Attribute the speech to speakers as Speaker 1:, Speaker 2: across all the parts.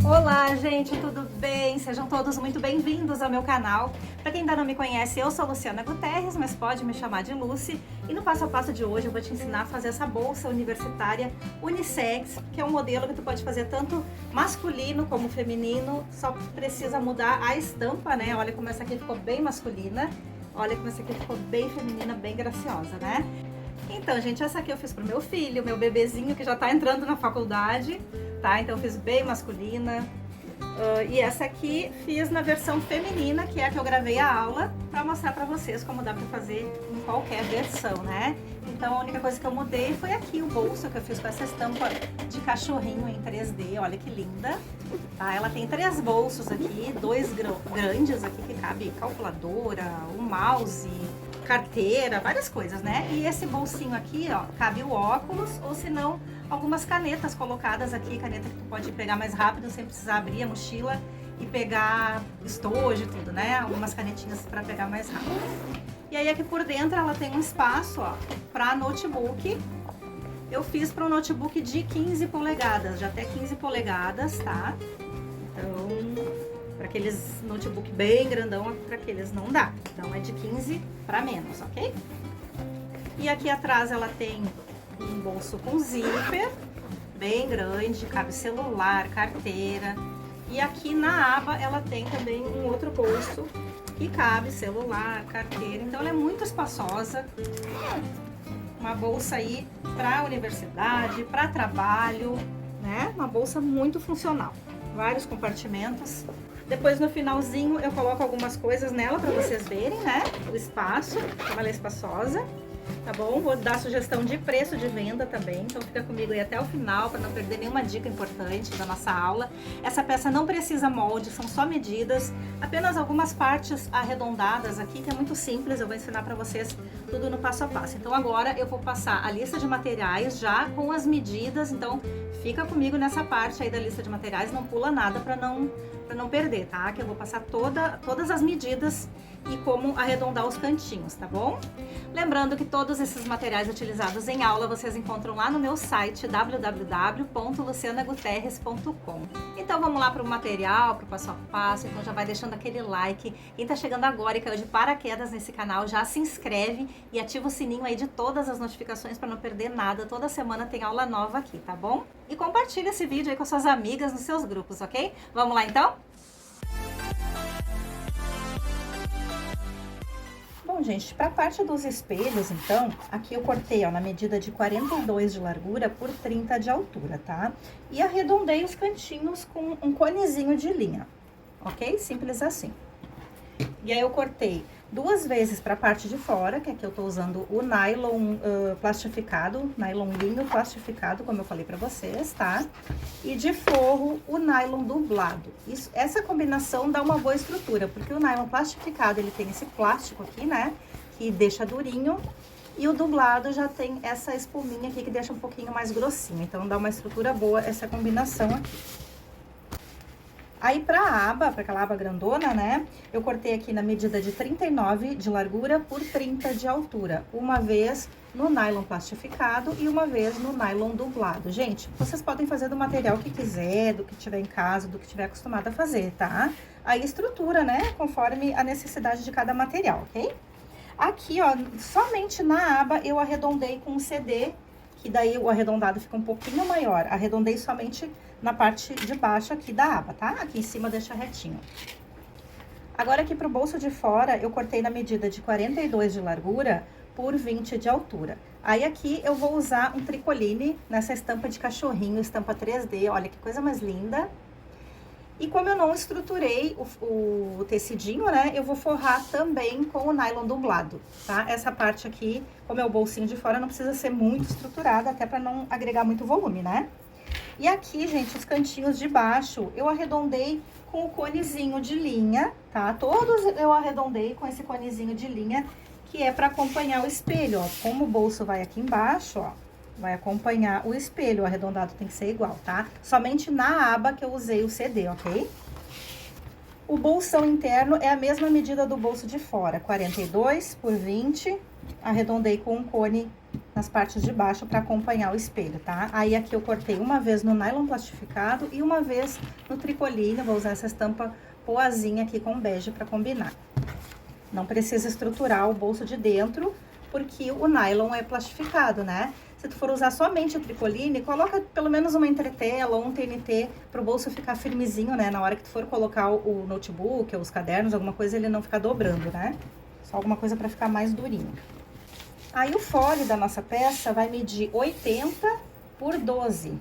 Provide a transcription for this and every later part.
Speaker 1: Olá, gente, tudo bem? Sejam todos muito bem-vindos ao meu canal. Para quem ainda não me conhece, eu sou Luciana Guterres, mas pode me chamar de Lucy. E no passo a passo de hoje eu vou te ensinar a fazer essa bolsa universitária unissex, que é um modelo que tu pode fazer tanto masculino como feminino, só precisa mudar a estampa, né? Olha como essa aqui ficou bem masculina, olha como essa aqui ficou bem feminina, bem graciosa, né? Então, gente, essa aqui eu fiz pro meu filho, meu bebezinho que já tá entrando na faculdade, tá? Então eu fiz bem masculina. E essa aqui fiz na versão feminina, que é a que eu gravei a aula, pra mostrar pra vocês como dá pra fazer em qualquer versão, né? Então a única coisa que eu mudei foi aqui o bolso, que eu fiz com essa estampa de cachorrinho em 3D, olha que linda. Tá? Ela tem 3 bolsos aqui, 2 grandes aqui que cabe calculadora, um mouse, carteira, várias coisas, né? E esse bolsinho aqui, ó, cabe o óculos, ou se não, algumas canetas colocadas aqui, caneta que tu pode pegar mais rápido, sem precisar abrir a mochila e pegar estojo e tudo, né? Algumas canetinhas para pegar mais rápido. E aí aqui por dentro ela tem um espaço, ó, para notebook. Eu fiz para um notebook de 15 polegadas, de até 15 polegadas, tá? Então, para aqueles notebook bem grandão, para aqueles não dá. Então é de 15 para menos, ok? E aqui atrás ela tem um bolso com zíper, bem grande, cabe celular, carteira. E aqui na aba ela tem também um outro bolso que cabe celular, carteira. Então ela é muito espaçosa. Uma bolsa aí para universidade, para trabalho, né? Uma bolsa muito funcional. Vários compartimentos. Depois no finalzinho eu coloco algumas coisas nela para vocês verem, né? O espaço, como ela é espaçosa. Tá bom? Vou dar sugestão de preço de venda também, então fica comigo aí até o final para não perder nenhuma dica importante da nossa aula. Essa peça não precisa molde, são só medidas, apenas algumas partes arredondadas aqui, que é muito simples, eu vou ensinar para vocês tudo no passo a passo. Então agora eu vou passar a lista de materiais já com as medidas, então fica comigo nessa parte aí da lista de materiais, não pula nada para não perder, tá? Que eu vou passar todas as medidas e como arredondar os cantinhos, tá bom? Lembrando que todos esses materiais utilizados em aula vocês encontram lá no meu site www.lucianaguterres.com. Então vamos lá para o material, para o passo a passo, então já vai deixando aquele like. Quem tá chegando agora e caiu de paraquedas nesse canal, já se inscreve e ativa o sininho aí de todas as notificações para não perder nada. Toda semana tem aula nova aqui, tá bom? E compartilha esse vídeo aí com suas amigas nos seus grupos, ok? Vamos lá então? Bom, gente, para a parte dos espelhos, então, aqui eu cortei, ó, na medida de 42 de largura por 30 de altura, tá? E arredondei os cantinhos com um conezinho de linha, ok? Simples assim. E aí eu cortei 2 vezes para a parte de fora, que aqui eu tô usando o nylon plastificado, nylon linho plastificado, como eu falei para vocês, tá? E de forro, o nylon dublado. Essa combinação dá uma boa estrutura, porque o nylon plastificado, ele tem esse plástico aqui, né? Que deixa durinho. E o dublado já tem essa espuminha aqui, que deixa um pouquinho mais grossinho. Então, dá uma estrutura boa essa combinação aqui. Aí, pra aquela aba grandona, né? Eu cortei aqui na medida de 39 de largura por 30 de altura. Uma vez no nylon plastificado e uma vez no nylon dublado. Gente, vocês podem fazer do material que quiser, do que tiver em casa, do que tiver acostumado a fazer, tá? Aí, estrutura, né? Conforme a necessidade de cada material, ok? Aqui, ó, somente na aba eu arredondei com um CD, que daí o arredondado fica um pouquinho maior. Arredondei somente na parte de baixo aqui da aba, tá? Aqui em cima deixa retinho. Agora aqui pro bolso de fora, eu cortei na medida de 42 de largura por 20 de altura. Aí aqui eu vou usar um tricoline nessa estampa de cachorrinho, estampa 3D, olha que coisa mais linda. E como eu não estruturei o tecidinho, né, eu vou forrar também com o nylon dublado, tá? Essa parte aqui, como é o bolsinho de fora, não precisa ser muito estruturada, até pra não agregar muito volume, né? E aqui, gente, os cantinhos de baixo, eu arredondei com o conezinho de linha, tá? Todos eu arredondei com esse conezinho de linha, que é pra acompanhar o espelho, ó. Como o bolso vai aqui embaixo, ó, vai acompanhar o espelho, o arredondado tem que ser igual, tá? Somente na aba que eu usei o CD, ok? O bolsão interno é a mesma medida do bolso de fora, 42 por 20, arredondei com um cone nas partes de baixo para acompanhar o espelho, tá? Aí aqui eu cortei uma vez no nylon plastificado e uma vez no tricoline. Vou usar essa estampa poazinha aqui com bege para combinar. Não precisa estruturar o bolso de dentro, porque o nylon é plastificado, né? Se tu for usar somente o tricoline, coloca pelo menos uma entretela ou um TNT para o bolso ficar firmezinho, né? Na hora que tu for colocar o notebook ou os cadernos, alguma coisa, ele não ficar dobrando, né? Só alguma coisa para ficar mais durinho. Aí o fole da nossa peça vai medir 80 por 12.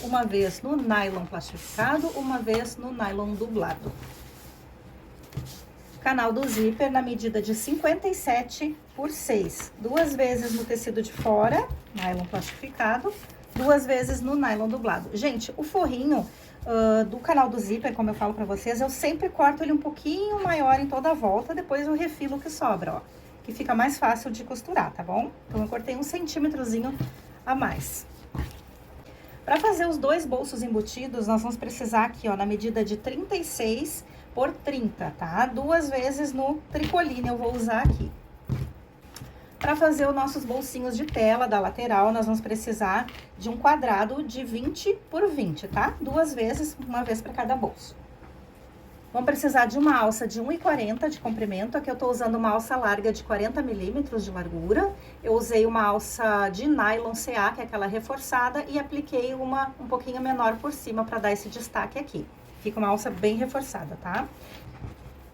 Speaker 1: Uma vez no nylon plastificado, uma vez no nylon dublado. Canal do zíper na medida de 57 por 6. 2 vezes no tecido de fora, nylon plastificado, 2 vezes no nylon dublado. Gente, o forrinho do canal do zíper, como eu falo pra vocês, eu sempre corto ele um pouquinho maior em toda a volta, depois eu refilo o que sobra, ó. Que fica mais fácil de costurar, tá bom? Então, eu cortei 1 centímetrozinho a mais. Para fazer os 2 bolsos embutidos, nós vamos precisar aqui, ó, na medida de 36 por 30, tá? 2 vezes no tricoline eu vou usar aqui. Para fazer os nossos bolsinhos de tela da lateral, nós vamos precisar de um quadrado de 20 por 20, tá? 2 vezes, uma vez para cada bolso. Vamos precisar de uma alça de 1,40 de comprimento. Aqui eu tô usando uma alça larga de 40 milímetros de largura. Eu usei uma alça de nylon CA, que é aquela reforçada, e apliquei uma um pouquinho menor por cima para dar esse destaque aqui. Fica uma alça bem reforçada, tá?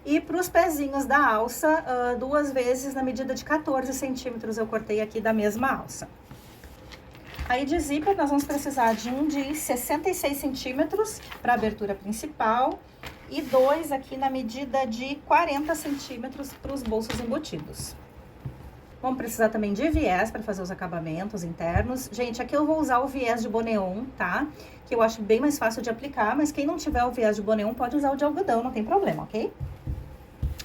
Speaker 1: E para os pezinhos da alça, 2 vezes na medida de 14 centímetros eu cortei aqui da mesma alça. Aí de zíper nós vamos precisar de um de 66 centímetros para abertura principal e 2 aqui na medida de 40 centímetros para os bolsos embutidos. Vamos precisar também de viés para fazer os acabamentos internos. Gente, aqui eu vou usar o viés de boneon, tá? Que eu acho bem mais fácil de aplicar, mas quem não tiver o viés de boneon pode usar o de algodão, não tem problema, ok?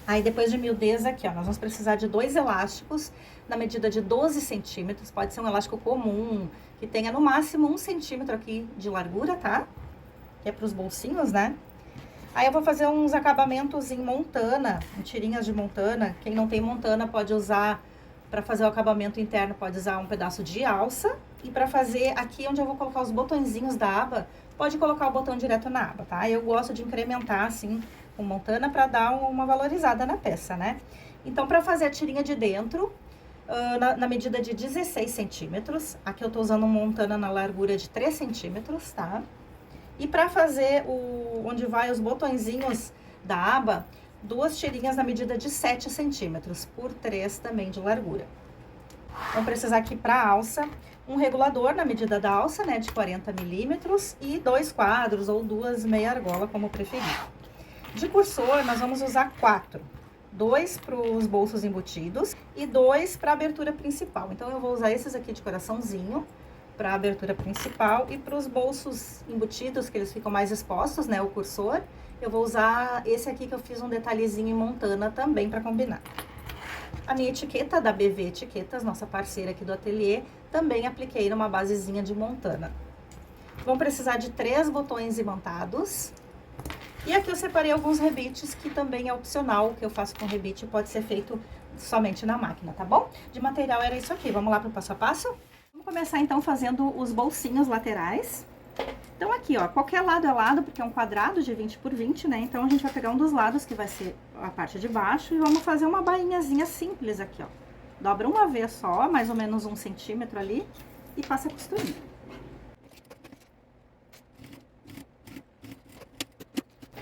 Speaker 1: Aí depois de miudez aqui, ó, nós vamos precisar de 2 elásticos na medida de 12 centímetros. Pode ser um elástico comum, que tenha no máximo 1 centímetro aqui de largura, tá? Que é para os bolsinhos, né? Aí eu vou fazer uns acabamentos em montana, em tirinhas de montana. Quem não tem montana pode usar, para fazer o acabamento interno, pode usar um pedaço de alça. E para fazer aqui onde eu vou colocar os botõezinhos da aba, pode colocar o botão direto na aba, tá? Eu gosto de incrementar assim com montana para dar uma valorizada na peça, né? Então, para fazer a tirinha de dentro, na medida de 16 centímetros, aqui eu tô usando um montana na largura de 3 centímetros, tá? E para fazer onde vai os botõezinhos da aba, 2 tirinhas na medida de 7 centímetros, por 3 também de largura. Vamos precisar aqui para alça, um regulador na medida da alça, né, de 40 milímetros, e 2 quadros ou 2 meia argola, como preferir. De cursor, nós vamos usar 4. 2 para os bolsos embutidos e 2 para a abertura principal. Então, eu vou usar esses aqui de coraçãozinho para a abertura principal e para os bolsos embutidos, que eles ficam mais expostos, né, o cursor, eu vou usar esse aqui que eu fiz um detalhezinho em montana também para combinar. A minha etiqueta da BV Etiquetas, nossa parceira aqui do ateliê, também apliquei numa basezinha de montana. Vão precisar de 3 botões imantados. E aqui eu separei alguns rebites que também é opcional, o que eu faço com rebite pode ser feito somente na máquina, tá bom? De material era isso aqui, vamos lá pro passo a passo? Vamos começar então fazendo os bolsinhos laterais. Então aqui, ó, qualquer lado é lado, porque é um quadrado de 20 por 20, né? Então a gente vai pegar um dos lados, que vai ser a parte de baixo, e vamos fazer uma bainhazinha simples aqui, ó. Dobra uma vez só, mais ou menos 1 centímetro ali, e passa a costurinha.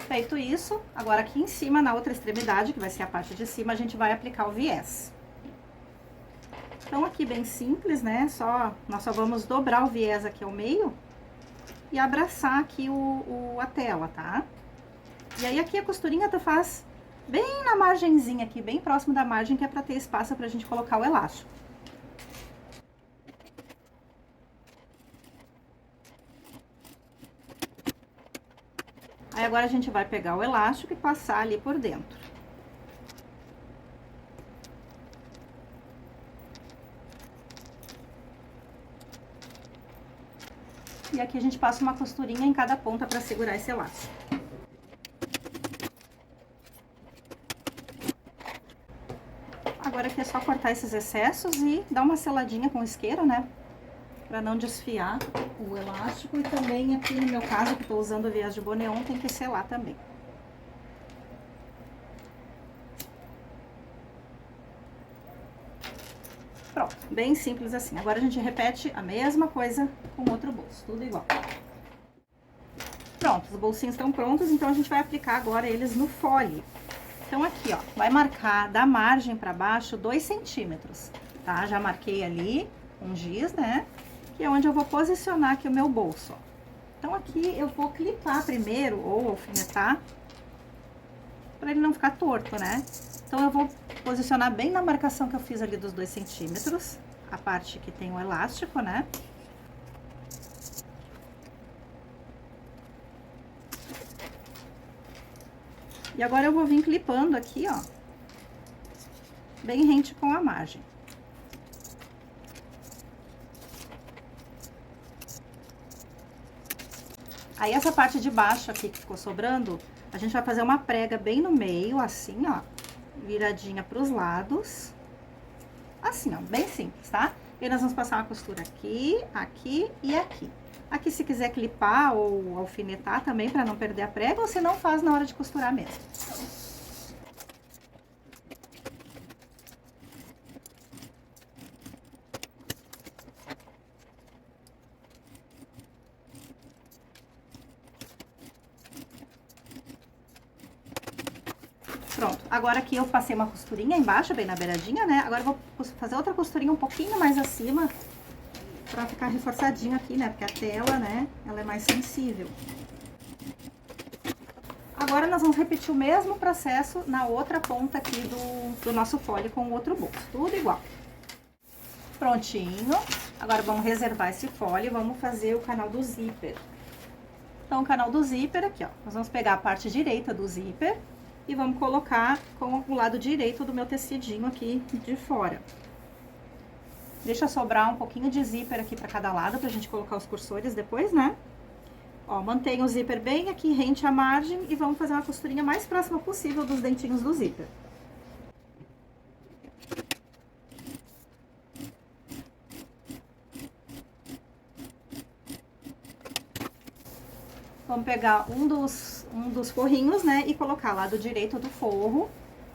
Speaker 1: Feito isso, agora aqui em cima, na outra extremidade, que vai ser a parte de cima, a gente vai aplicar o viés. Então, aqui bem simples, né? Nós só vamos dobrar o viés aqui ao meio e abraçar aqui a tela, tá? E aí, aqui a costurinha tu faz bem na margenzinha aqui, bem próximo da margem, que é pra ter espaço pra gente colocar o elástico. Aí, agora a gente vai pegar o elástico e passar ali por dentro. E aqui a gente passa uma costurinha em cada ponta para segurar esse elástico. Agora agora aqui é só cortar esses excessos e dar uma seladinha com isqueiro, né? Pra não desfiar o elástico. E também aqui no meu caso, que tô usando o viés de boneon, tem que selar também. Pronto, bem simples assim. Agora a gente repete a mesma coisa com outro bolso, tudo igual. Pronto, os bolsinhos estão prontos, então a gente vai aplicar agora eles no fole. Então aqui, ó, vai marcar da margem pra baixo 2 centímetros, tá? Já marquei ali com giz, né? Que é onde eu vou posicionar aqui o meu bolso, ó. Então aqui eu vou clipar primeiro, ou alfinetar, pra ele não ficar torto, né? Então eu vou posicionar bem na marcação que eu fiz ali dos 2 centímetros, a parte que tem o elástico, né? E agora eu vou vir clipando aqui, ó, bem rente com a margem. Aí essa parte de baixo aqui que ficou sobrando, a gente vai fazer uma prega bem no meio, assim, ó, viradinha pros lados. Assim, ó, bem simples, tá? E nós vamos passar uma costura aqui, aqui e aqui. Aqui, se quiser clipar ou alfinetar também, pra não perder a prega, ou se não, faz na hora de costurar mesmo. Pronto, agora aqui eu passei uma costurinha embaixo, bem na beiradinha, né? Agora eu vou fazer outra costurinha um pouquinho mais acima, pra ficar reforçadinho aqui, né? Porque a tela, né, ela é mais sensível. Agora nós vamos repetir o mesmo processo na outra ponta aqui do nosso fole com o outro bolso, tudo igual. Prontinho, agora vamos reservar esse fole e vamos fazer o canal do zíper. Então, o canal do zíper aqui, ó, nós vamos pegar a parte direita do zíper e vamos colocar com o lado direito do meu tecidinho aqui de fora. Deixa sobrar um pouquinho de zíper aqui pra cada lado, pra gente colocar os cursores depois, né? Ó, mantenha o zíper bem aqui rente à margem e vamos fazer uma costurinha mais próxima possível dos dentinhos do zíper. Vamos pegar um dos forrinhos, né, e colocar lado direito do forro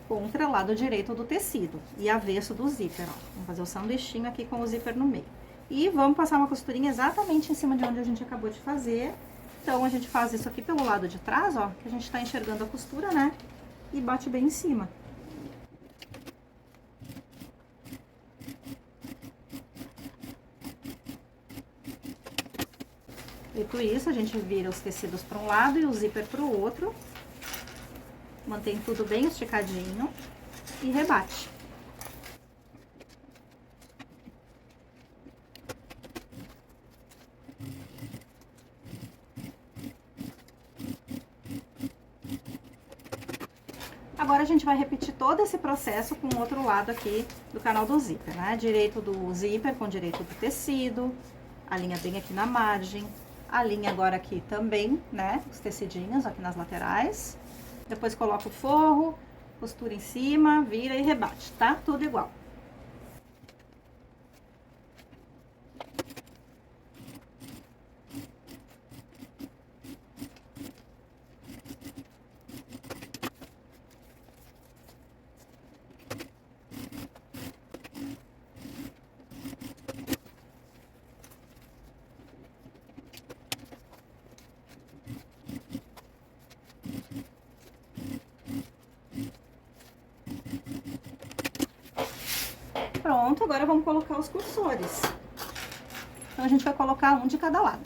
Speaker 1: contra lado direito do tecido e avesso do zíper, ó. Vamos fazer o sanduichinho aqui com o zíper no meio. E vamos passar uma costurinha exatamente em cima de onde a gente acabou de fazer. Então, a gente faz isso aqui pelo lado de trás, ó, que a gente tá enxergando a costura, né, e bate bem em cima. Feito isso, a gente vira os tecidos para um lado e o zíper para o outro. Mantém tudo bem esticadinho e rebate. Agora a gente vai repetir todo esse processo com o outro lado aqui do canal do zíper, né? Direito do zíper com direito do tecido, a linha bem aqui na margem, a linha agora aqui também, né? Os tecidinhos aqui nas laterais. Depois coloca o forro, costura em cima, vira e rebate, tá? Tudo igual. Pronto, agora vamos colocar os cursores. Então, a gente vai colocar um de cada lado.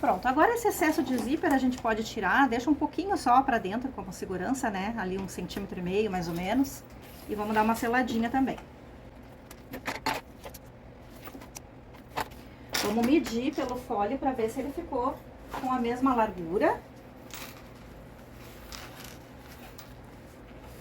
Speaker 1: Pronto, agora esse excesso de zíper a gente pode tirar, deixa um pouquinho só pra dentro como segurança, né? Ali 1,5 centímetros, mais ou menos. E vamos dar uma seladinha também. Vamos medir pelo fole pra ver se ele ficou com a mesma largura.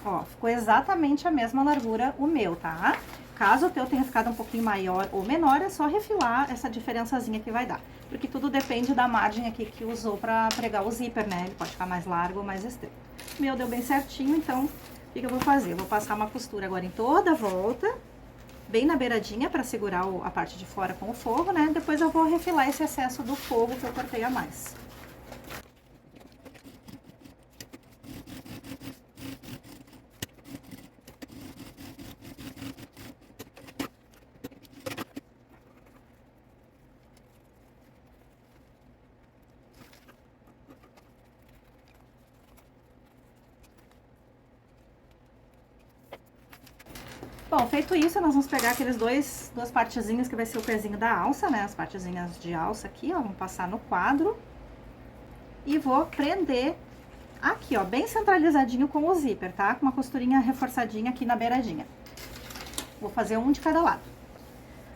Speaker 1: Ó, ficou exatamente a mesma largura o meu, tá? Caso o teu tenha ficado um pouquinho maior ou menor, é só refilar essa diferençazinha que vai dar. porque tudo depende da margem aqui que usou pra pregar o zíper, né? Ele pode ficar mais largo ou mais estreito. O meu deu bem certinho, então, o que eu vou fazer? Eu vou passar uma costura agora em toda a volta, bem na beiradinha, pra segurar a parte de fora com o forro, né? Depois eu vou refilar esse excesso do forro que eu cortei a mais. Bom, feito isso, nós vamos pegar aqueles duas partezinhas que vai ser o pezinho da alça, né? As partezinhas de alça aqui, ó, vamos passar no quadro. E vou prender aqui, ó, bem centralizadinho com o zíper, tá? Com uma costurinha reforçadinha aqui na beiradinha. Vou fazer um de cada lado.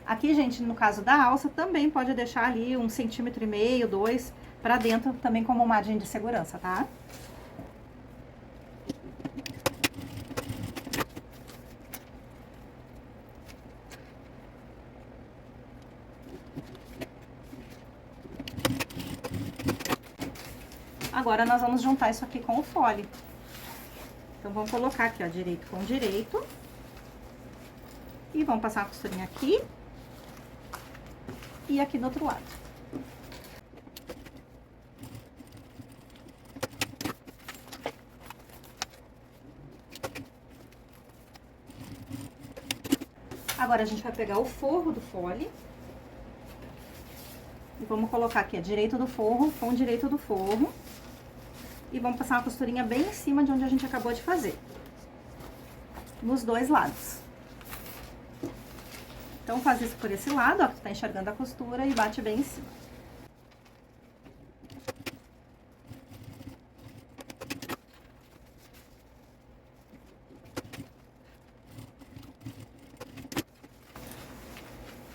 Speaker 1: Aqui, gente, no caso da alça, também pode deixar ali 1,5 cm, 2 pra dentro, também como margem de segurança, tá? Agora, nós vamos juntar isso aqui com o fole. Então, vamos colocar aqui, ó, direito com direito. E vamos passar uma costurinha aqui. E aqui do outro lado. Agora, a gente vai pegar o forro do fole. E vamos colocar aqui, ó, direito do forro com direito do forro. E vamos passar uma costurinha bem em cima de onde a gente acabou de fazer. Nos dois lados. Então, faz isso por esse lado, ó, que tu tá enxergando a costura e bate bem em cima.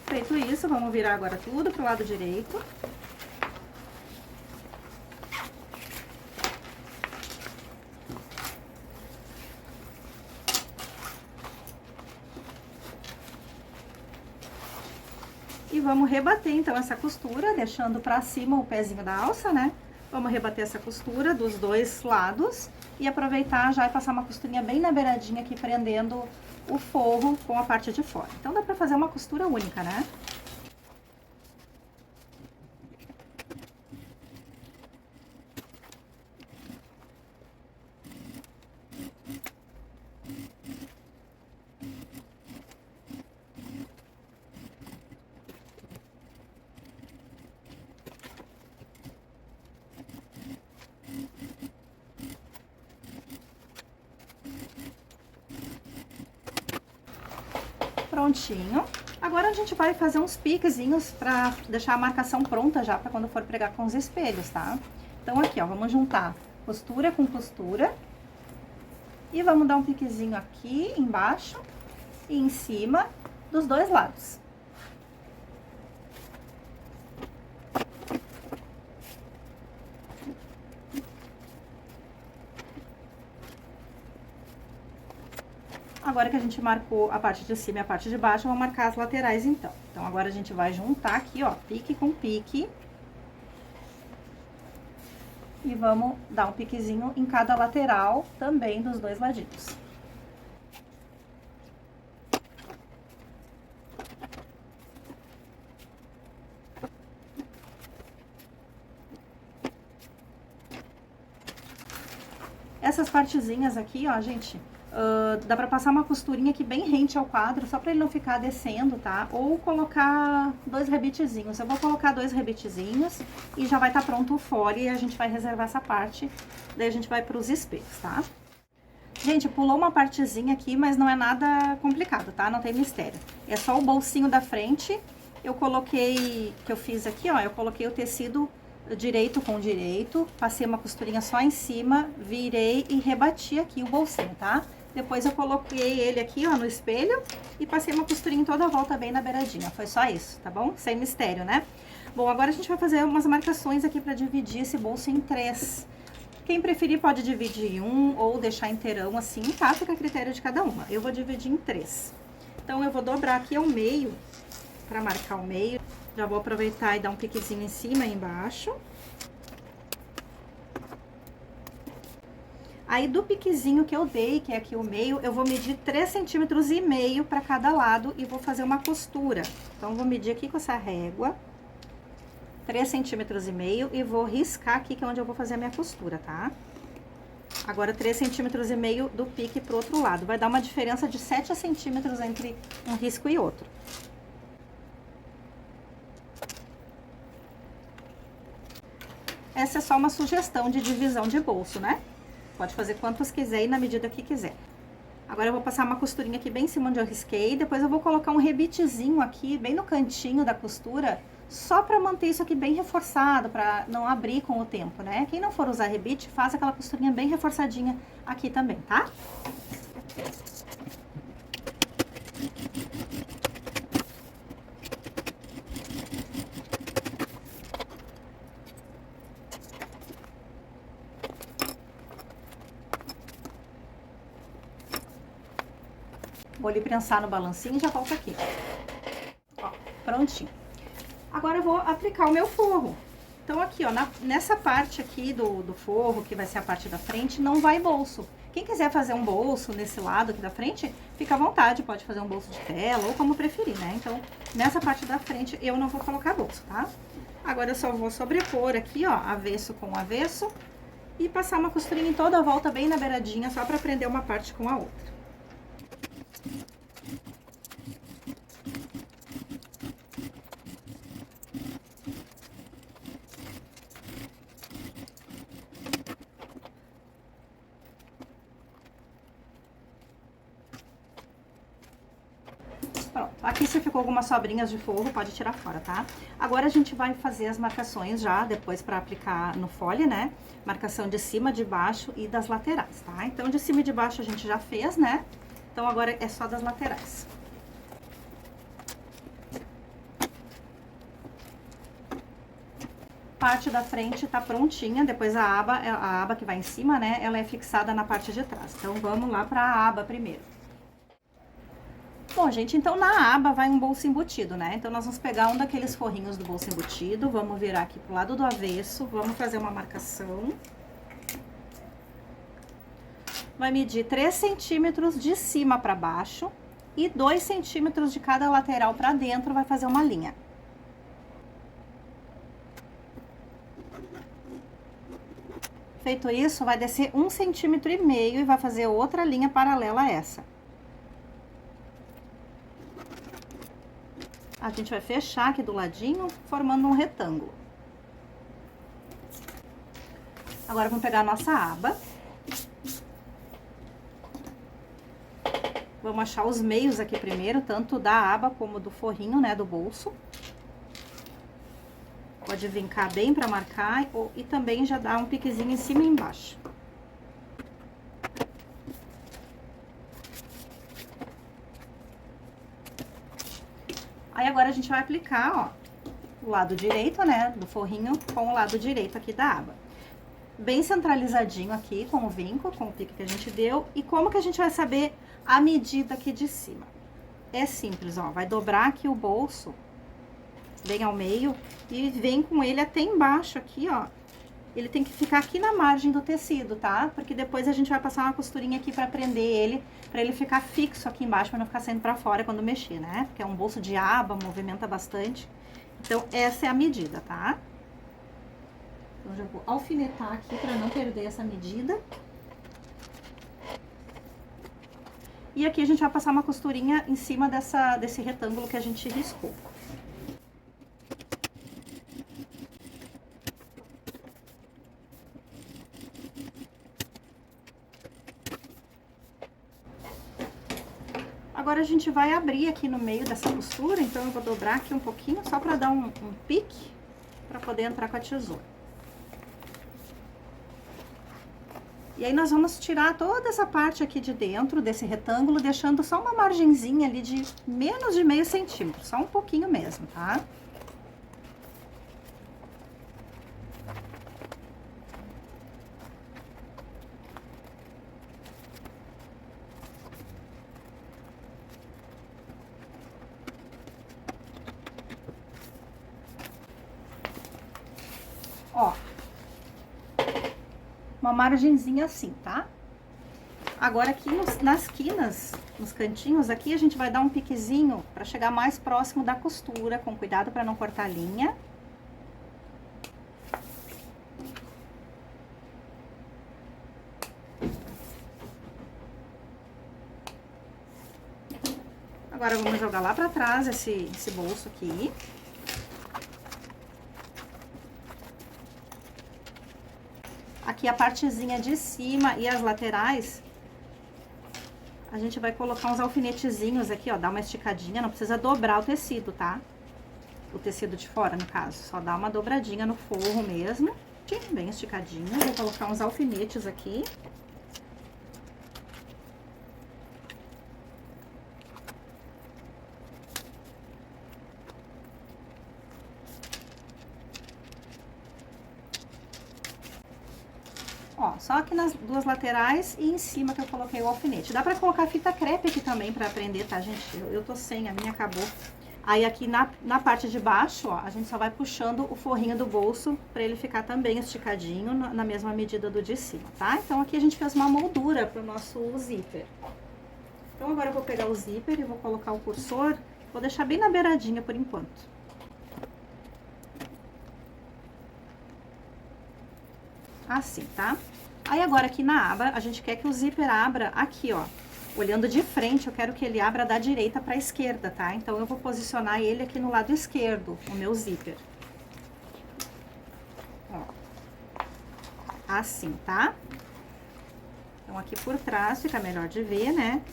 Speaker 1: Feito isso, vamos virar agora tudo pro lado direito. E vamos rebater, então, essa costura, deixando pra cima o pezinho da alça, né? Vamos rebater essa costura dos dois lados e aproveitar já e passar uma costurinha bem na beiradinha aqui, prendendo o forro com a parte de fora. Então, dá pra fazer uma costura única, né? Prontinho. Agora a gente vai fazer uns piquezinhos pra deixar a marcação pronta já pra quando for pregar com os espelhos, tá? Então aqui, ó, vamos juntar costura com costura. E vamos dar um piquezinho aqui embaixo e em cima dos dois lados. Agora que a gente marcou a parte de cima e a parte de baixo, vamos marcar as laterais, então. Então, agora a gente vai juntar aqui, ó, pique com pique. E vamos dar um piquezinho em cada lateral, também dos dois ladinhos. Essas partezinhas aqui, ó, gente... dá pra passar uma costurinha aqui bem rente ao quadro, só pra ele não ficar descendo, tá? Ou colocar 2 rebitezinhos. Eu vou colocar 2 rebitezinhos e já vai estar pronto o fole e a gente vai reservar essa parte. Daí a gente vai pros espelhos, tá? Gente, pulou uma partezinha aqui, mas não é nada complicado, tá? Não tem mistério. É só o bolsinho da frente. Eu coloquei, que eu fiz aqui, ó, eu coloquei o tecido direito com direito, passei uma costurinha só em cima, virei e rebati aqui o bolsinho, tá? Depois eu coloquei ele aqui, ó, no espelho e passei uma costurinha em toda a volta bem na beiradinha. Foi só isso, tá bom? Sem mistério, né? Bom, agora a gente vai fazer umas marcações aqui pra dividir esse bolso em 3. Quem preferir pode dividir em 1 ou deixar inteirão assim, tá? Fica a critério de cada uma. Eu vou dividir em 3. Então, eu vou dobrar aqui ao meio, pra marcar o meio. Já vou aproveitar e dar um piquezinho em cima e embaixo. Aí, do piquezinho que eu dei, que é aqui o meio, eu vou medir 3,5 centímetros para cada lado e vou fazer uma costura. Então, vou medir aqui com essa régua, 3,5 centímetros e vou riscar aqui, que é onde eu vou fazer a minha costura, tá? Agora, 3,5 centímetros do pique pro outro lado. Vai dar uma diferença de 7 centímetros entre um risco e outro. Essa é só uma sugestão de divisão de bolso, né? Pode fazer quantos quiser e na medida que quiser. Agora eu vou passar uma costurinha aqui bem em cima onde eu risquei. Depois eu vou colocar um rebitezinho aqui, bem no cantinho da costura, só pra manter isso aqui bem reforçado, pra não abrir com o tempo, né? Quem não for usar rebite, faz aquela costurinha bem reforçadinha aqui também, tá? Vou ali prensar no balancinho e já volto aqui. Ó, prontinho. Agora eu vou aplicar o meu forro. Então aqui, ó, nessa parte aqui do forro, que vai ser a parte da frente, não vai bolso. Quem quiser fazer um bolso nesse lado aqui da frente, fica à vontade, pode fazer um bolso de tela ou como preferir, né? Então, nessa parte da frente eu não vou colocar bolso, tá? Agora eu só vou sobrepor aqui, ó, avesso com avesso e passar uma costurinha em toda a volta, bem na beiradinha, só pra prender uma parte com a outra. Pronto, aqui se ficou algumas sobrinhas de forro, pode tirar fora, tá? Agora a gente vai fazer as marcações já, depois pra aplicar no fole, né? Marcação de cima, de baixo e das laterais, tá? Então, de cima e de baixo a gente já fez, né? Então, agora é só das laterais. Parte da frente tá prontinha, depois a aba que vai em cima, né? Ela é fixada na parte de trás. Então, vamos lá pra aba primeiro. Bom, gente, então na aba vai um bolso embutido, né? Então, nós vamos pegar um daqueles forrinhos do bolso embutido, vamos virar aqui pro lado do avesso, vamos fazer uma marcação. Vai medir 3 centímetros de cima pra baixo e 2 centímetros de cada lateral pra dentro, vai fazer uma linha. Feito isso, vai descer 1,5 centímetro e vai fazer outra linha paralela a essa. A gente vai fechar aqui do ladinho, formando um retângulo. Agora, vamos pegar a nossa aba. Vamos achar os meios aqui primeiro, tanto da aba como do forrinho, né, do bolso. Pode vincar bem pra marcar e também já dar um piquezinho em cima e embaixo. Aí, agora a gente vai aplicar, ó, o lado direito, né, do forrinho com o lado direito aqui da aba. Bem centralizadinho aqui, com o vinco, com o pique que a gente deu. E como que a gente vai saber a medida aqui de cima? É simples, ó, vai dobrar aqui o bolso, bem ao meio, e vem com ele até embaixo aqui, ó. Ele tem que ficar aqui na margem do tecido, tá? Porque depois a gente vai passar uma costurinha aqui pra prender ele, pra ele ficar fixo aqui embaixo, pra não ficar saindo pra fora quando mexer, né? Porque é um bolso de aba, movimenta bastante. Então, essa é a medida, tá? Então, já vou alfinetar aqui pra não perder essa medida. E aqui a gente vai passar uma costurinha em cima desse retângulo que a gente riscou. Agora, a gente vai abrir aqui no meio dessa costura, então eu vou dobrar aqui um pouquinho, só pra dar um pique, pra poder entrar com a tesoura. E aí, nós vamos tirar toda essa parte aqui de dentro desse retângulo, deixando só uma margenzinha ali de menos de meio centímetro, só um pouquinho mesmo, tá? Ó, uma margenzinha assim, tá? Agora aqui nas quinas, nos cantinhos aqui, a gente vai dar um piquezinho para chegar mais próximo da costura, com cuidado para não cortar a linha. Agora vamos jogar lá para trás esse bolso aqui. Aqui a partezinha de cima e as laterais, a gente vai colocar uns alfinetezinhos aqui, ó, dar uma esticadinha, não precisa dobrar o tecido, tá? O tecido de fora, no caso, só dá uma dobradinha no forro mesmo, bem esticadinho. Vou colocar uns alfinetes aqui. Ó, só aqui nas duas laterais e em cima que eu coloquei o alfinete. Dá pra colocar fita crepe aqui também pra prender, tá, gente? Eu tô sem, a minha acabou. Aí aqui na parte de baixo, ó, a gente só vai puxando o forrinho do bolso pra ele ficar também esticadinho na mesma medida do de cima, tá? Então aqui a gente fez uma moldura pro nosso zíper. Então agora eu vou pegar o zíper e vou colocar o cursor, vou deixar bem na beiradinha por enquanto. Assim, tá? Aí agora aqui na aba, a gente quer que o zíper abra aqui, ó. Olhando de frente, eu quero que ele abra da direita pra esquerda, tá? Então eu vou posicionar ele aqui no lado esquerdo, o meu zíper. Ó. Assim, tá? Então aqui por trás fica melhor de ver, né?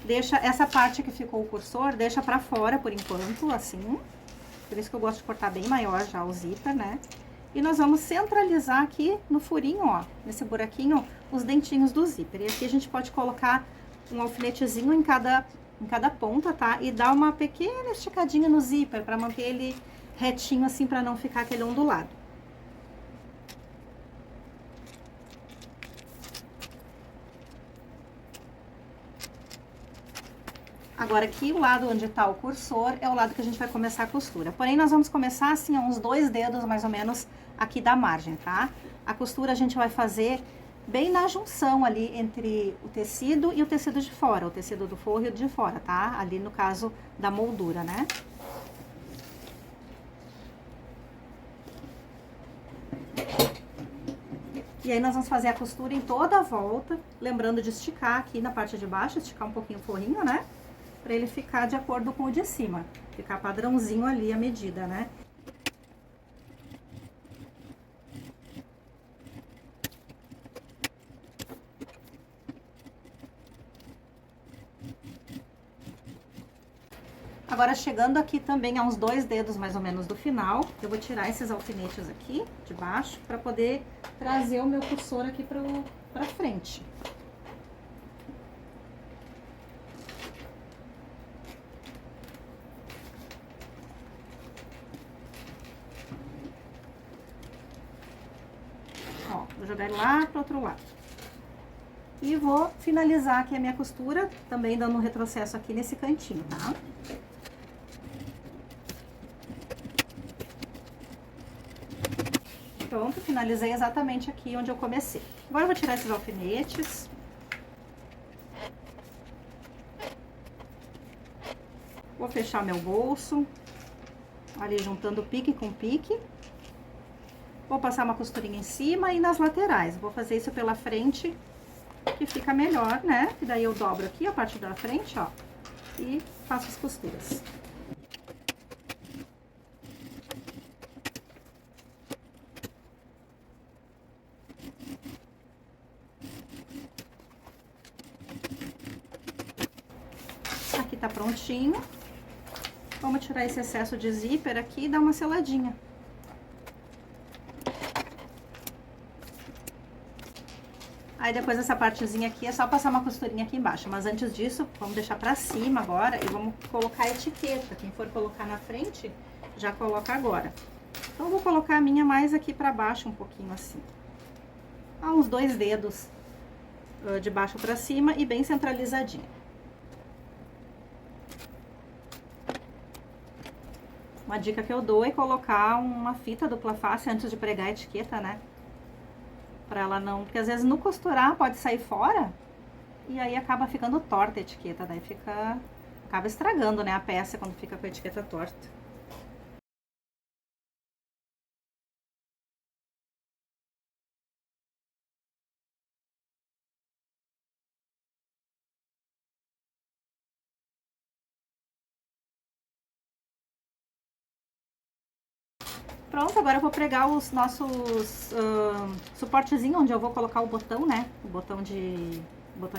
Speaker 1: Deixa essa parte que ficou o cursor, deixa pra fora por enquanto, assim. Por isso que eu gosto de cortar bem maior já o zíper, né? E nós vamos centralizar aqui no furinho, ó, nesse buraquinho, os dentinhos do zíper. E aqui a gente pode colocar um alfinetezinho em cada ponta, tá? E dar uma pequena esticadinha no zíper, pra manter ele retinho assim, pra não ficar aquele ondulado. Agora aqui, o lado onde tá o cursor, é o lado que a gente vai começar a costura. Porém, nós vamos começar assim, a uns 2 dedos, mais ou menos, aqui da margem, tá? A costura a gente vai fazer bem na junção ali entre o tecido e o tecido de fora, o tecido do forro e o de fora, tá? Ali no caso da moldura, né? E aí nós vamos fazer a costura em toda a volta, lembrando de esticar aqui na parte de baixo, esticar um pouquinho o forrinho, né? Pra ele ficar de acordo com o de cima, ficar padrãozinho ali a medida, né? Agora, chegando aqui também a uns 2 dedos mais ou menos do final, eu vou tirar esses alfinetes aqui de baixo para poder trazer o meu cursor aqui pra frente. Ó, vou jogar ele lá pro outro lado. E vou finalizar aqui a minha costura, também dando um retrocesso aqui nesse cantinho, tá? Pronto, finalizei exatamente aqui onde eu comecei. Agora eu vou tirar esses alfinetes. Vou fechar meu bolso, ali juntando pique com pique. Vou passar uma costurinha em cima e nas laterais. Vou fazer isso pela frente, que fica melhor, né? E daí eu dobro aqui a parte da frente, ó, e faço as costuras. Aqui tá prontinho. Vamos tirar esse excesso de zíper aqui e dar uma seladinha. Aí depois essa partezinha aqui é só passar uma costurinha aqui embaixo, mas antes disso, vamos deixar pra cima agora e vamos colocar a etiqueta. Quem for colocar na frente, já coloca agora. Então eu vou colocar a minha mais aqui pra baixo um pouquinho assim. A uns 2 dedos de baixo pra cima e bem centralizadinha. Uma dica que eu dou é colocar uma fita dupla face antes de pregar a etiqueta, né? Pra ela não... Porque às vezes no costurar pode sair fora e aí acaba ficando torta a etiqueta. Daí fica... Acaba estragando, né, a peça quando fica com a etiqueta torta. Pronto, agora eu vou pregar os nossos suportezinhos onde eu vou colocar o botão, né? O botão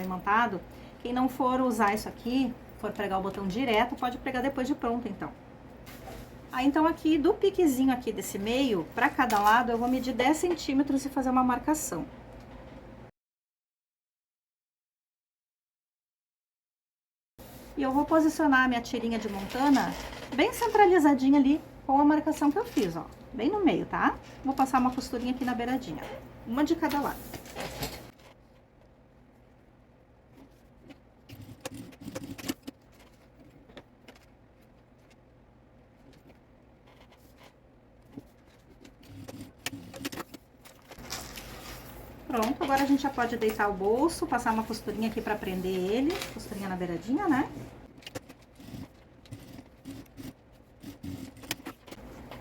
Speaker 1: imantado. Quem não for usar isso aqui, for pregar o botão direto, pode pregar depois de pronto, então. Aí, então, aqui do piquezinho aqui desse meio, pra cada lado, eu vou medir 10 centímetros e fazer uma marcação. E eu vou posicionar a minha tirinha de montana bem centralizadinha ali com a marcação que eu fiz, ó. Bem no meio, tá? Vou passar uma costurinha aqui na beiradinha. Uma de cada lado. Pronto, agora a gente já pode deitar o bolso, passar uma costurinha aqui pra prender ele. Costurinha na beiradinha, né?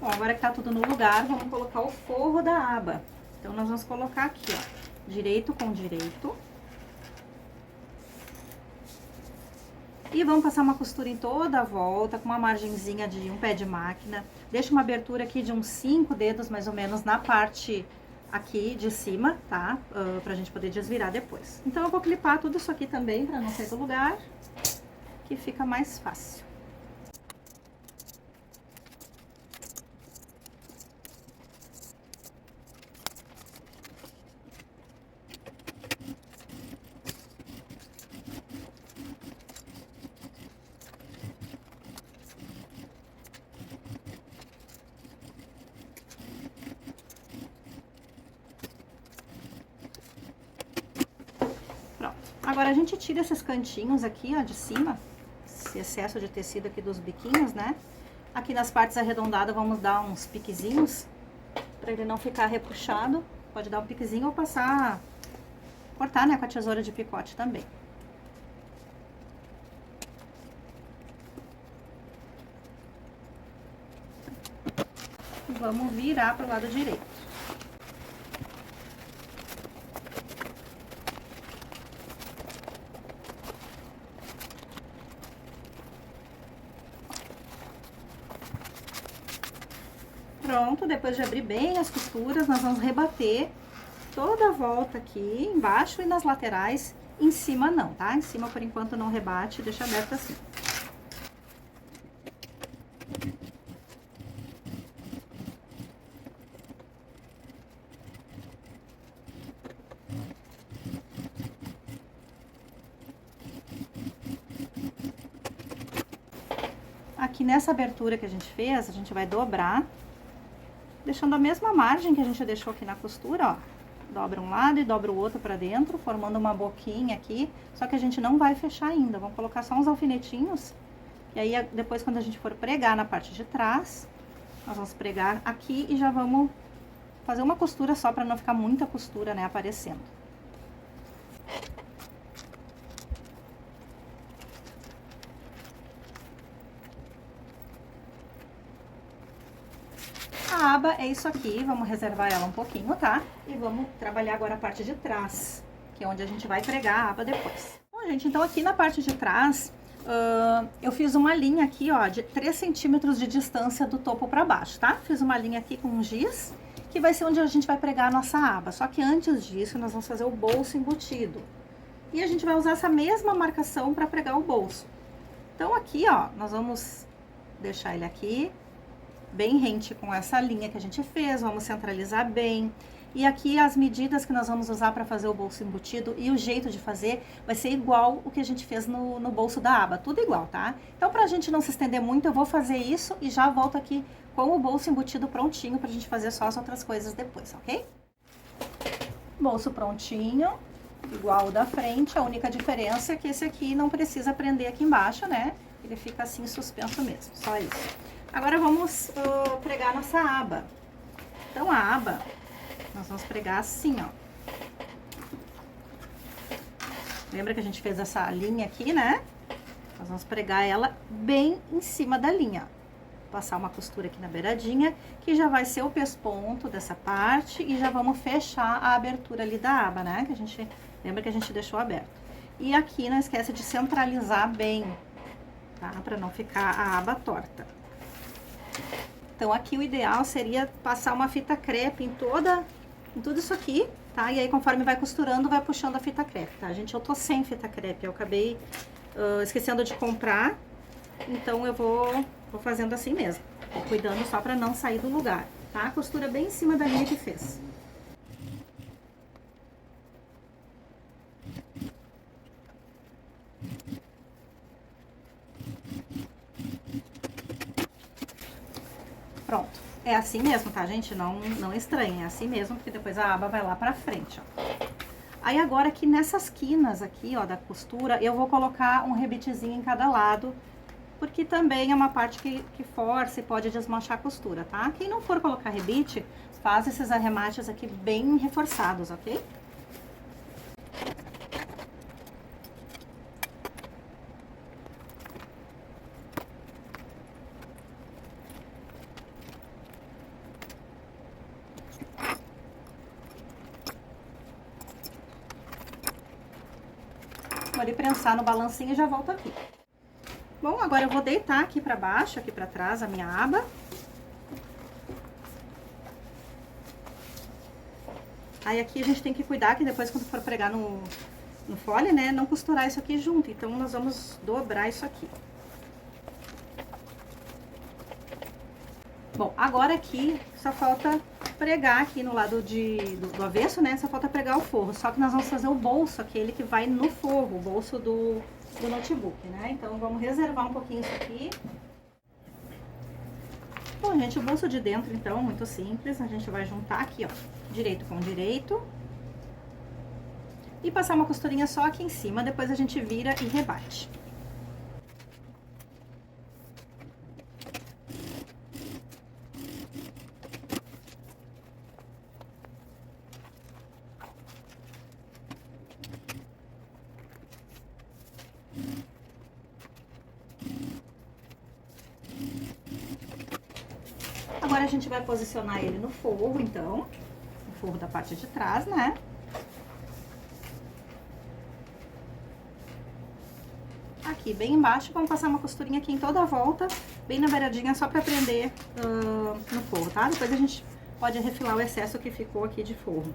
Speaker 1: Bom, agora que tá tudo no lugar, vamos colocar o forro da aba. Então, nós vamos colocar aqui, ó, direito com direito. E vamos passar uma costura em toda a volta, com uma margenzinha de um pé de máquina. Deixa uma abertura aqui de uns 5 dedos, mais ou menos, na parte aqui de cima, tá? Pra gente poder desvirar depois. Então, eu vou clipar tudo isso aqui também, pra não sair do lugar, que fica mais fácil. Agora, a gente tira esses cantinhos aqui, ó, de cima, esse excesso de tecido aqui dos biquinhos, né? Aqui nas partes arredondadas, vamos dar uns piquezinhos, pra ele não ficar repuxado. Pode dar um piquezinho ou passar, cortar, né, com a tesoura de picote também. Vamos virar pro lado direito. Pronto, depois de abrir bem as costuras, nós vamos rebater toda a volta aqui, embaixo e nas laterais. Em cima não, tá? Em cima, por enquanto, não rebate, deixa aberto assim. Aqui nessa abertura que a gente fez, a gente vai dobrar, deixando a mesma margem que a gente deixou aqui na costura, ó. Dobra um lado e dobra o outro pra dentro, formando uma boquinha aqui, só que a gente não vai fechar ainda, vamos colocar só uns alfinetinhos. E aí, depois, quando a gente for pregar na parte de trás, nós vamos pregar aqui e já vamos fazer uma costura só pra não ficar muita costura, né, aparecendo. A aba é isso aqui, vamos reservar ela um pouquinho, tá? E vamos trabalhar agora a parte de trás, que é onde a gente vai pregar a aba depois. Bom, gente, então aqui na parte de trás, eu fiz uma linha aqui, ó, de 3 centímetros de distância do topo pra baixo, tá? Fiz uma linha aqui com um giz, que vai ser onde a gente vai pregar a nossa aba. Só que antes disso, nós vamos fazer o bolso embutido. E a gente vai usar essa mesma marcação pra pregar o bolso. Então aqui, ó, nós vamos deixar ele aqui bem rente com essa linha que a gente fez, vamos centralizar bem. E aqui as medidas que nós vamos usar para fazer o bolso embutido e o jeito de fazer vai ser igual o que a gente fez no bolso da aba, tudo igual, tá? Então, pra gente não se estender muito, eu vou fazer isso e já volto aqui com o bolso embutido prontinho pra gente fazer só as outras coisas depois, ok? Bolso prontinho, igual o da frente, a única diferença é que esse aqui não precisa prender aqui embaixo, né? Ele fica assim suspenso mesmo, só isso. Agora vamos pregar nossa aba. Então, a aba, nós vamos pregar assim, ó. Lembra que a gente fez essa linha aqui, né? Nós vamos pregar ela bem em cima da linha. Passar uma costura aqui na beiradinha, que já vai ser o pesponto dessa parte, e já vamos fechar a abertura ali da aba, né? Que a gente, lembra que a gente deixou aberto. E aqui não esquece de centralizar bem, tá? Pra não ficar a aba torta. Então, aqui o ideal seria passar uma fita crepe em tudo isso aqui, tá? E aí, conforme vai costurando, vai puxando a fita crepe, tá? Gente, eu tô sem fita crepe, eu acabei esquecendo de comprar, então eu vou fazendo assim mesmo, cuidando só pra não sair do lugar, tá? Costura bem em cima da linha que fez. Pronto, é assim mesmo, tá, gente? Não estranhe, é assim mesmo, porque depois a aba vai lá pra frente, ó. Aí agora aqui nessas quinas aqui, ó, da costura, eu vou colocar um rebetezinho em cada lado, porque também é uma parte que força e pode desmanchar a costura, tá? Quem não for colocar rebite, faz esses arremates aqui bem reforçados, ok? Vou ali prensar no balancinho e já volto aqui. Bom, agora eu vou deitar aqui pra baixo, aqui pra trás, a minha aba. Aí aqui a gente tem que cuidar que depois quando for pregar no fole, né, não costurar isso aqui junto. Então, nós vamos dobrar isso aqui. Bom, agora aqui só falta pregar aqui no lado do avesso, né, só falta pregar o forro. Só que nós vamos fazer o bolso, aquele que vai no forro, o bolso do notebook, né? Então, vamos reservar um pouquinho isso aqui. Bom, gente, o bolso de dentro, então, muito simples. A gente vai juntar aqui, ó, direito com direito. E passar uma costurinha só aqui em cima, depois a gente vira e rebate. Agora a gente vai posicionar ele no forro, então, no forro da parte de trás, né? Aqui, bem embaixo, vamos passar uma costurinha aqui em toda a volta, bem na beiradinha, só pra prender no forro, tá? Depois a gente pode refilar o excesso que ficou aqui de forro.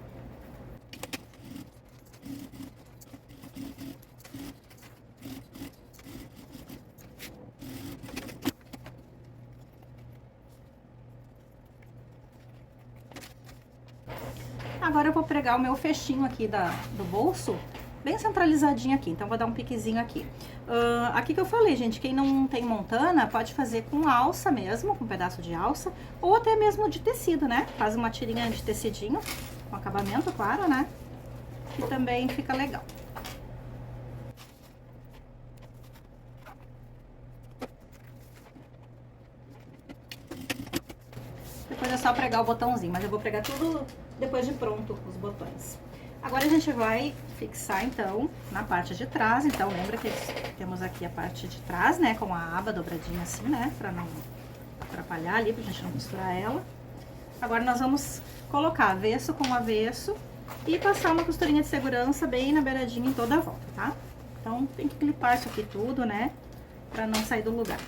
Speaker 1: Agora eu vou pregar o meu fechinho aqui do bolso, bem centralizadinho aqui, então vou dar um piquezinho aqui. Aqui que eu falei, gente, quem não tem montana pode fazer com alça mesmo, com um pedaço de alça, ou até mesmo de tecido, né? Faz uma tirinha de tecidinho, com acabamento, claro, né? Que também fica legal. Depois é só pregar o botãozinho, mas eu vou pregar tudo depois de pronto, os botões. Agora a gente vai fixar, então, na parte de trás. Então, lembra que temos aqui a parte de trás, né, com a aba dobradinha assim, né, pra não atrapalhar ali, pra gente não costurar ela. Agora, nós vamos colocar avesso com avesso e passar uma costurinha de segurança bem na beiradinha em toda a volta, tá? Então, tem que clipar isso aqui tudo, né, pra não sair do lugar.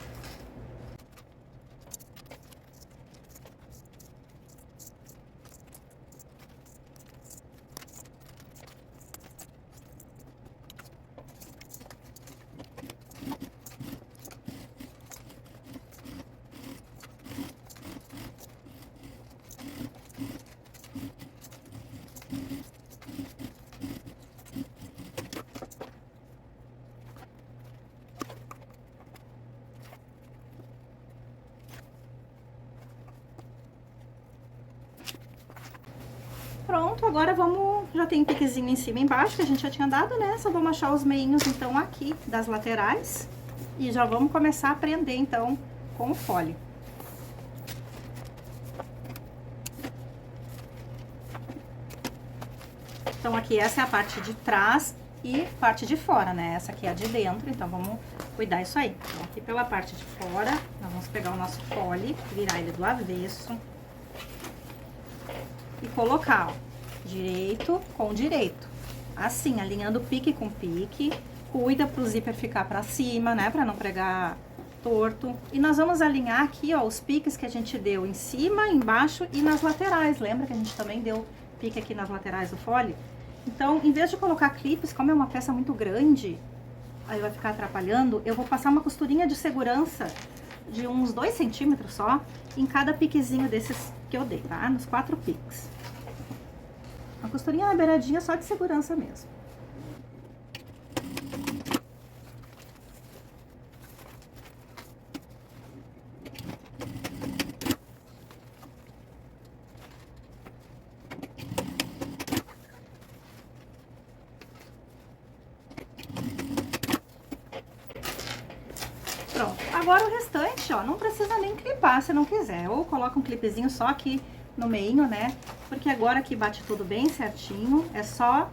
Speaker 1: Pronto, agora vamos... Já tem um piquezinho em cima e embaixo, que a gente já tinha dado, né? Só vamos achar os meinhos, então, aqui das laterais. E já vamos começar a prender, então, com o fole. Então, aqui essa é a parte de trás e parte de fora, né? Essa aqui é a de dentro, então vamos cuidar isso aí. Então, aqui pela parte de fora, nós vamos pegar o nosso fole, virar ele do avesso e colocar, ó, direito com direito. Assim, alinhando pique com pique. Cuida pro zíper ficar pra cima, né? Pra não pregar torto. E nós vamos alinhar aqui, ó, os piques que a gente deu em cima, embaixo e nas laterais. Lembra que a gente também deu pique aqui nas laterais do fole? Então, em vez de colocar clipes, como é uma peça muito grande, aí vai ficar atrapalhando, eu vou passar uma costurinha de segurança de uns 2 centímetros só em cada piquezinho desses que eu dei, tá? Nos 4 piques. Uma costurinha na beiradinha só de segurança mesmo. Pronto, agora o restante, ó, não precisa nem clipar se não quiser. Ou coloca um clipezinho só aqui no meinho, né? Porque agora que bate tudo bem certinho, é só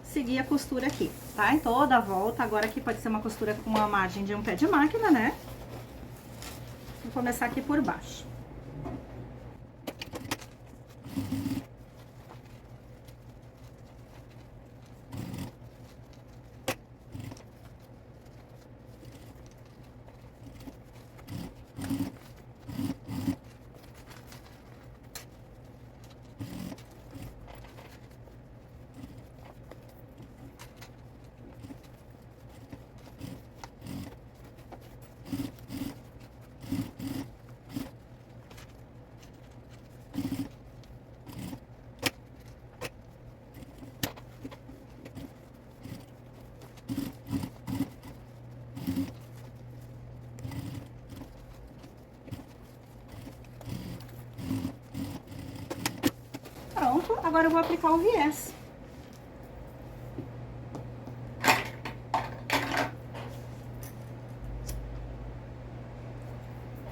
Speaker 1: seguir a costura aqui, tá? Em toda a volta. Agora aqui pode ser uma costura com uma margem de um pé de máquina, né? Vou começar aqui por baixo. Pronto, agora eu vou aplicar o viés.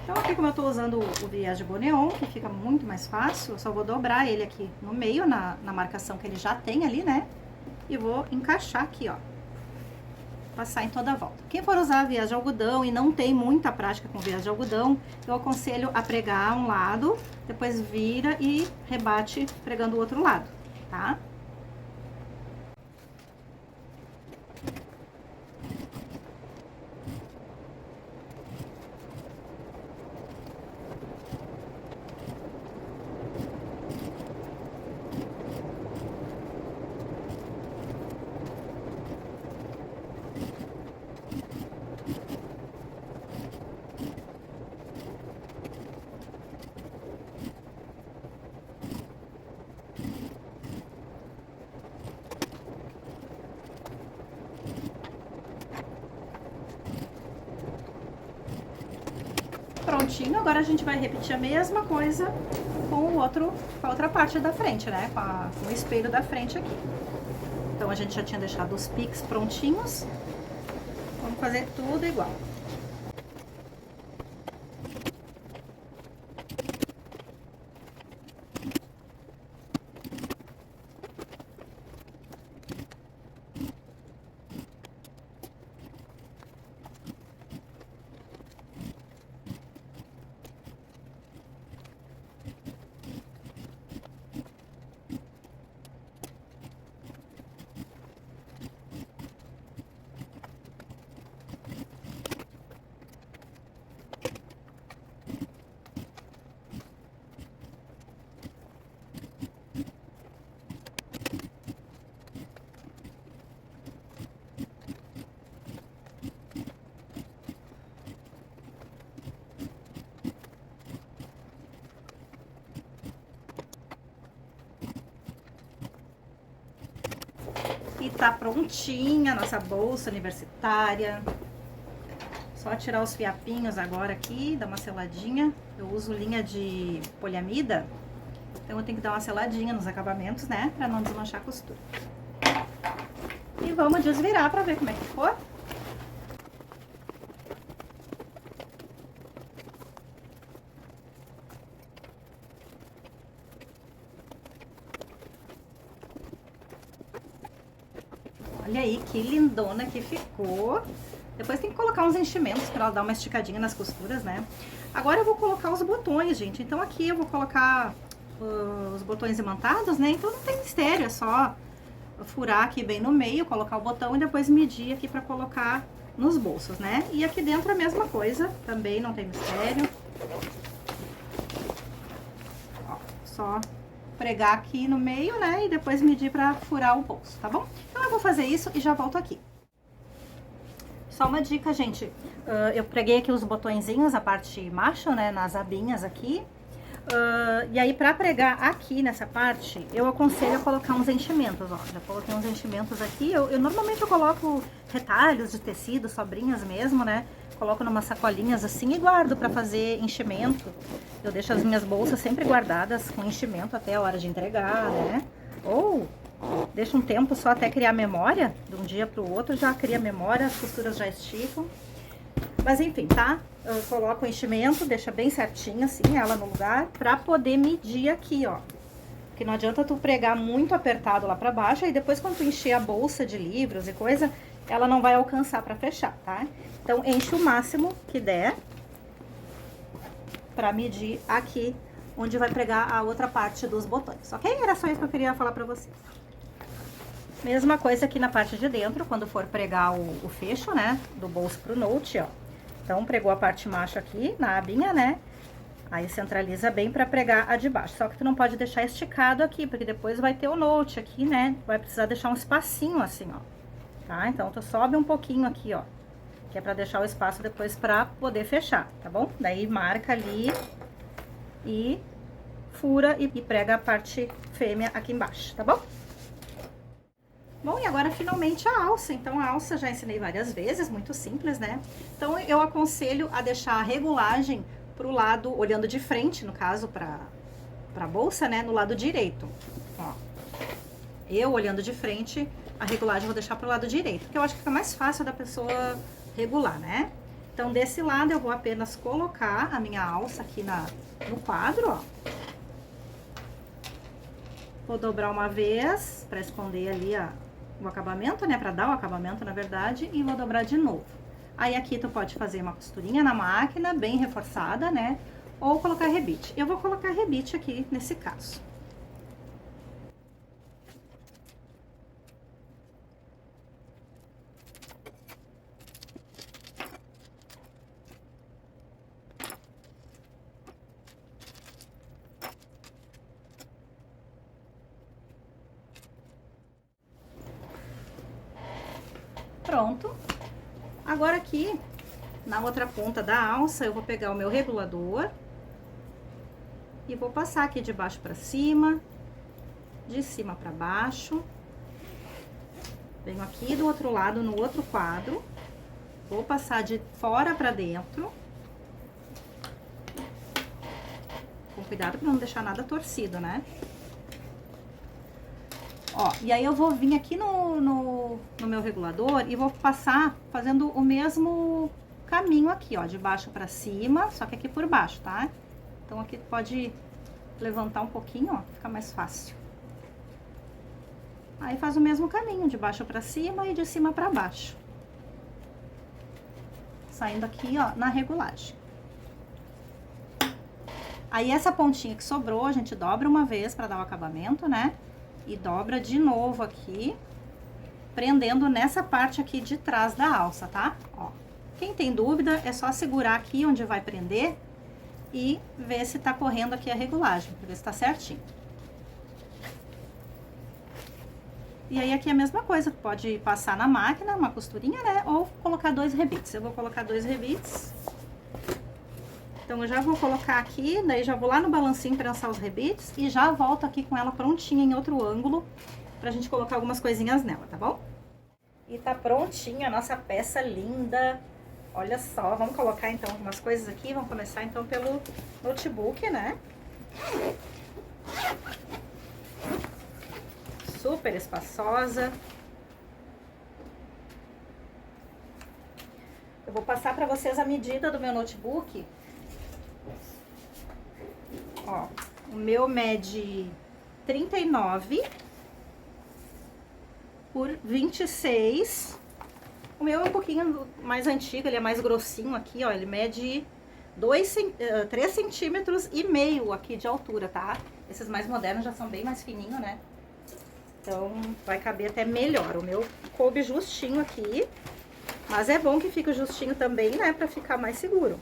Speaker 1: Então, aqui como eu tô usando o viés de Boneon, que fica muito mais fácil, eu só vou dobrar ele aqui no meio, na marcação que ele já tem ali, né? E vou encaixar aqui, ó. Passar em toda a volta. Quem for usar viés de algodão e não tem muita prática com viés de algodão, eu aconselho a pregar um lado, depois vira e rebate pregando o outro lado, tá? Prontinho, agora a gente vai repetir a mesma coisa com a outra parte da frente, né? Com o espelho da frente aqui. Então, a gente já tinha deixado os piques prontinhos. Vamos fazer tudo igual. E tá prontinha a nossa bolsa universitária. Só tirar os fiapinhos agora aqui, dar uma seladinha. Eu uso linha de poliamida, então eu tenho que dar uma seladinha nos acabamentos, né? Pra não desmanchar a costura. E vamos desvirar pra ver como é que ficou. Olha aí que lindona que ficou. Depois tem que colocar uns enchimentos pra ela dar uma esticadinha nas costuras, né? Agora eu vou colocar os botões, gente. Então aqui eu vou colocar os botões imantados, né? Então não tem mistério, é só furar aqui bem no meio, colocar o botão e depois medir aqui pra colocar nos bolsos, né? E aqui dentro a mesma coisa, também não tem mistério. Ó, só pregar aqui no meio, né? E depois medir pra furar o bolso, tá bom? Então eu vou fazer isso e já volto aqui. Só uma dica, gente. Eu preguei aqui os botõezinhos, a parte macho, né? Nas abinhas aqui. E aí, pra pregar aqui nessa parte, eu aconselho a colocar uns enchimentos, ó. Já coloquei uns enchimentos aqui. Normalmente eu coloco retalhos de tecido, sobrinhas mesmo, né? Coloco numa sacolinhas assim e guardo pra fazer enchimento. Eu deixo as minhas bolsas sempre guardadas com enchimento até a hora de entregar, né? Ou deixo um tempo só até criar memória. De um dia pro outro já cria memória, as costuras já esticam. Mas enfim, tá? Eu coloco o enchimento, deixa bem certinho assim, ela no lugar, pra poder medir aqui, ó. Porque não adianta tu pregar muito apertado lá pra baixo, e depois quando tu encher a bolsa de livros e coisa, ela não vai alcançar pra fechar, tá? Então, enche o máximo que der pra medir aqui, onde vai pregar a outra parte dos botões, ok? Era só isso que eu queria falar pra vocês. Mesma coisa aqui na parte de dentro, quando for pregar o fecho, né, do bolso pro note, ó. Então, pregou a parte macho aqui, na abinha, né? Aí, centraliza bem pra pregar a de baixo. Só que tu não pode deixar esticado aqui, porque depois vai ter o note aqui, né? Vai precisar deixar um espacinho assim, ó. Tá? Então, tu sobe um pouquinho aqui, ó. Que é pra deixar o espaço depois pra poder fechar, tá bom? Daí, marca ali e fura e prega a parte fêmea aqui embaixo, tá bom? Bom, e agora finalmente a alça. Então, a alça já ensinei várias vezes, muito simples, né? Então, eu aconselho a deixar a regulagem pro lado, olhando de frente, no caso, pra bolsa, né? No lado direito, ó. Eu, olhando de frente, a regulagem eu vou deixar pro lado direito, porque eu acho que fica mais fácil da pessoa regular, né? Então, desse lado, eu vou apenas colocar a minha alça aqui no quadro, ó. Vou dobrar uma vez, pra esconder ali o acabamento, né? Pra dar o acabamento, na verdade, e vou dobrar de novo. Aí, aqui tu pode fazer uma costurinha na máquina, bem reforçada, né? Ou colocar rebite. Eu vou colocar rebite aqui, nesse caso. Pronto. Agora aqui, na outra ponta da alça, eu vou pegar o meu regulador e vou passar aqui de baixo pra cima, de cima pra baixo. Venho aqui do outro lado, no outro quadro, vou passar de fora pra dentro. Com cuidado pra não deixar nada torcido, né? Ó, e aí eu vou vir aqui no meu regulador e vou passar fazendo o mesmo caminho aqui, ó, de baixo pra cima, só que aqui por baixo, tá? Então aqui pode levantar um pouquinho, ó, fica mais fácil. Aí faz o mesmo caminho, de baixo pra cima e de cima pra baixo. Saindo aqui, ó, na regulagem. Aí essa pontinha que sobrou, a gente dobra uma vez pra dar o acabamento, né? E dobra de novo aqui, prendendo nessa parte aqui de trás da alça, tá? Ó, quem tem dúvida, é só segurar aqui onde vai prender e ver se tá correndo aqui a regulagem, pra ver se tá certinho. E aí aqui é a mesma coisa, pode passar na máquina, uma costurinha, né? Ou colocar 2 rebites. Eu vou colocar 2 rebites. Então, eu já vou colocar aqui, daí já vou lá no balancinho prensar os rebites e já volto aqui com ela prontinha em outro ângulo pra gente colocar algumas coisinhas nela, tá bom? E tá prontinha a nossa peça linda. Olha só, vamos colocar então algumas coisas aqui, vamos começar então pelo notebook, né? Super espaçosa. Eu vou passar pra vocês a medida do meu notebook. Ó, o meu mede 39 por 26. O meu é um pouquinho mais antigo, ele é mais grossinho aqui, ó. Ele mede 3,5 centímetros aqui de altura, tá? Esses mais modernos já são bem mais fininhos, né? Então, vai caber até melhor. O meu coube justinho aqui. Mas é bom que fique justinho também, né? Pra ficar mais seguro.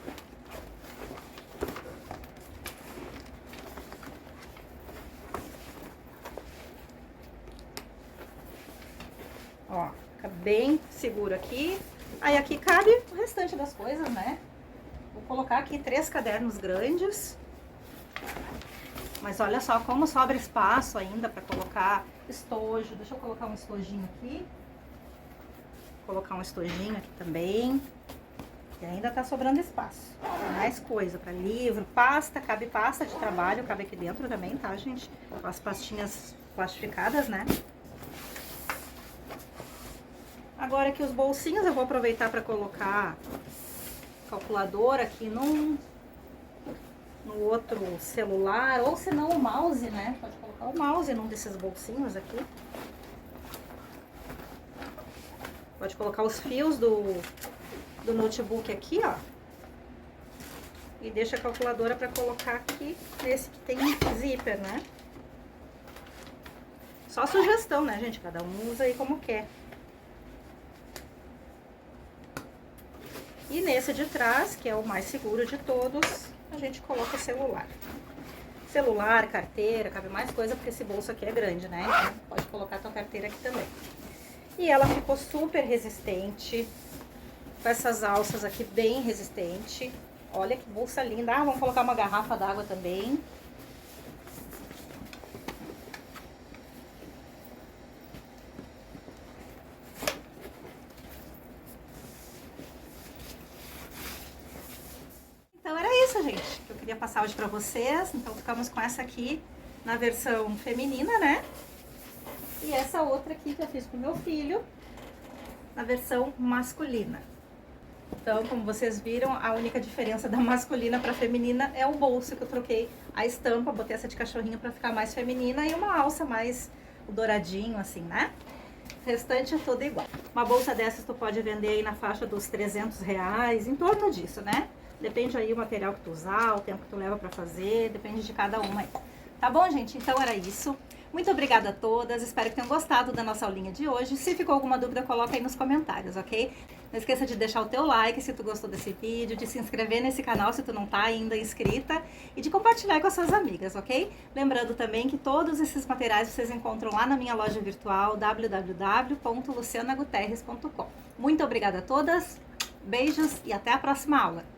Speaker 1: Ó, fica bem seguro aqui. Aí aqui cabe o restante das coisas, né? Vou colocar aqui 3 cadernos grandes. Mas olha só como sobra espaço ainda para colocar estojo. Deixa eu colocar um estojinho aqui. Vou colocar um estojinho aqui também. E ainda tá sobrando espaço. Tem mais coisa para livro, pasta. Cabe pasta de trabalho, cabe aqui dentro também, tá, gente? Com as pastinhas plastificadas, né? Agora aqui os bolsinhos eu vou aproveitar para colocar calculadora aqui no outro celular, ou se não o mouse, né? Pode colocar o mouse num desses bolsinhos aqui. Pode colocar os fios do notebook aqui, ó. E deixa a calculadora para colocar aqui nesse que tem zíper, né? Só sugestão, né, gente? Cada um usa aí como quer. E nesse de trás, que é o mais seguro de todos, a gente coloca o celular. Celular, carteira, cabe mais coisa, porque esse bolso aqui é grande, né? Então, pode colocar a tua carteira aqui também. E ela ficou super resistente, com essas alças aqui bem resistente. Olha que bolsa linda. Ah, vamos colocar uma garrafa d'água também. Então era isso, gente, que eu queria passar hoje pra vocês. Então ficamos com essa aqui na versão feminina, né? E essa outra aqui que eu fiz pro meu filho na versão masculina. Então, como vocês viram, a única diferença da masculina pra feminina é o bolso, que eu troquei a estampa, botei essa de cachorrinho pra ficar mais feminina e uma alça mais douradinho, assim, né? O restante é tudo igual. Uma bolsa dessas tu pode vender aí na faixa dos R$300, em torno disso, né? Depende aí o material que tu usar, o tempo que tu leva pra fazer, depende de cada uma aí. Tá bom, gente? Então era isso. Muito obrigada a todas, espero que tenham gostado da nossa aulinha de hoje. Se ficou alguma dúvida, coloca aí nos comentários, ok? Não esqueça de deixar o teu like se tu gostou desse vídeo, de se inscrever nesse canal se tu não tá ainda inscrita e de compartilhar com as suas amigas, ok? Lembrando também que todos esses materiais vocês encontram lá na minha loja virtual www.lucianaguterres.com. Muito obrigada a todas, beijos e até a próxima aula!